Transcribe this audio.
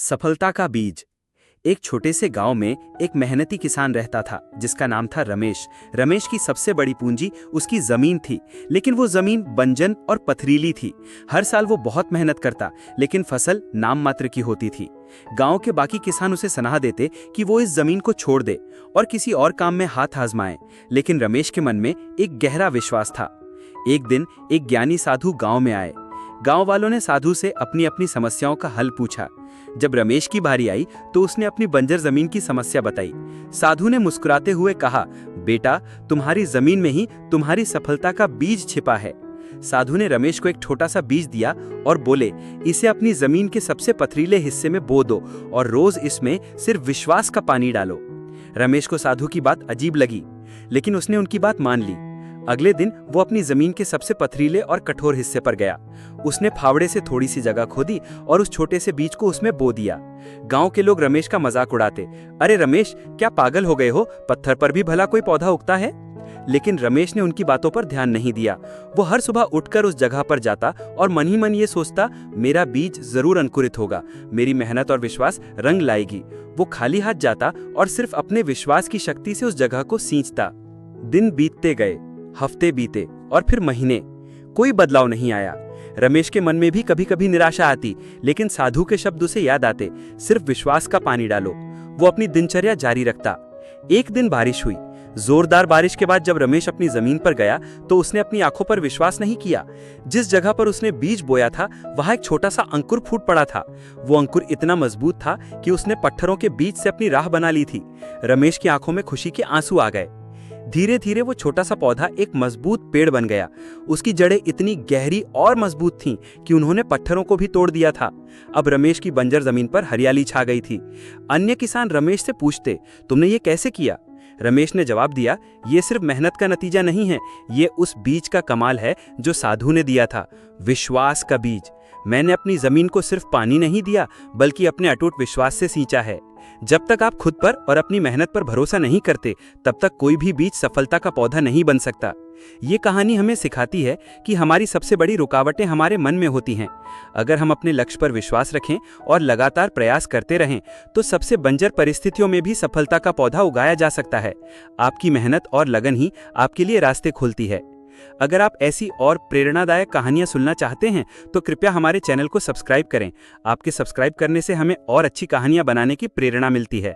सफलता का बीज। एक छोटे से गांव में एक मेहनती किसान रहता था जिसका नाम था रमेश। रमेश की सबसे बड़ी पूंजी उसकी जमीन थी, लेकिन वो जमीन बंजर और पथरीली थी। हर साल वो बहुत मेहनत करता, लेकिन फसल नाम मात्र की होती थी। गांव के बाकी किसान उसे सलाह देते कि वो इस जमीन को छोड़ दे और किसी और काम में हाथ आजमाए, लेकिन रमेश के मन में एक गहरा विश्वास था। एक दिन एक ज्ञानी साधु गांव में आए। गांव वालों ने साधु से अपनी अपनी समस्याओं का हल पूछा। जब रमेश की बारी आई तो उसने अपनी बंजर जमीन की समस्या बताई। साधु ने मुस्कुराते हुए कहा, बेटा, तुम्हारी जमीन में ही तुम्हारी सफलता का बीज छिपा है। साधु ने रमेश को एक छोटा सा बीज दिया और बोले, इसे अपनी जमीन के सबसे पथरीले हिस्से में बो दो और रोज इसमें सिर्फ विश्वास का पानी डालो। रमेश को साधु की बात अजीब लगी, लेकिन उसने उनकी बात मान ली। अगले दिन वो अपनी जमीन के सबसे पथरीले और कठोर हिस्से पर गया। उसने फावड़े से थोड़ी सी जगह खोदी और उस छोटे से बीज को उसमें बो दिया। गांव के लोग रमेश का मजाक उड़ाते, अरे रमेश, क्या पागल हो गए हो? पत्थर पर भी भला कोई पौधा उगता है? लेकिन रमेश ने उनकी बातों पर ध्यान नहीं दिया। वो हर सुबह उठकर उस जगह पर जाता और मन ही मन ये सोचता, मेरा बीज जरूर अंकुरित होगा, मेरी मेहनत और विश्वास रंग लाएगी। वो खाली हाथ जाता और सिर्फ अपने विश्वास की शक्ति से उस जगह को सींचता। दिन बीतते गए, हफ्ते बीते और फिर महीने। कोई बदलाव नहीं आया। रमेश के मन में भी कभी कभी निराशा आती, लेकिन साधु के शब्द उसे याद आते, सिर्फ विश्वास का पानी डालो। वो अपनी दिनचर्या जारी रखता। एक दिन बारिश हुई। जोरदार बारिश के बाद जब रमेश अपनी जमीन पर गया तो उसने अपनी आंखों पर विश्वास नहीं किया। जिस जगह पर उसने बीज बोया था वहां एक छोटा सा अंकुर फूट पड़ा था। वो अंकुर इतना मजबूत था कि उसने पत्थरों के बीच से अपनी राह बना ली थी। रमेश की आंखों में खुशी के आंसू आ गए। धीरे धीरे वो छोटा सा पौधा एक मजबूत पेड़ बन गया। उसकी जड़ें इतनी गहरी और मजबूत थीं कि उन्होंने पत्थरों को भी तोड़ दिया था। अब रमेश की बंजर जमीन पर हरियाली छा गई थी। अन्य किसान रमेश से पूछते, तुमने ये कैसे किया? रमेश ने जवाब दिया, ये सिर्फ मेहनत का नतीजा नहीं है, ये उस बीज का कमाल है जो साधु ने दिया था, विश्वास का बीज। मैंने अपनी जमीन को सिर्फ पानी नहीं दिया, बल्कि अपने अटूट विश्वास से सींचा है। जब तक आप खुद पर और अपनी मेहनत पर भरोसा नहीं करते, तब तक कोई भी बीज सफलता का पौधा नहीं बन सकता। ये कहानी हमें सिखाती है कि हमारी सबसे बड़ी रुकावटें हमारे मन में होती हैं। अगर हम अपने लक्ष्य पर विश्वास रखें और लगातार प्रयास करते रहें, तो सबसे बंजर परिस्थितियों में भी सफलता का पौधा उगाया जा सकता है। आपकी मेहनत और लगन ही आपके लिए रास्ते खोलती है। अगर आप ऐसी और प्रेरणादायक कहानियां सुनना चाहते हैं तो कृपया हमारे चैनल को सब्सक्राइब करें। आपके सब्सक्राइब करने से हमें और अच्छी कहानियां बनाने की प्रेरणा मिलती है।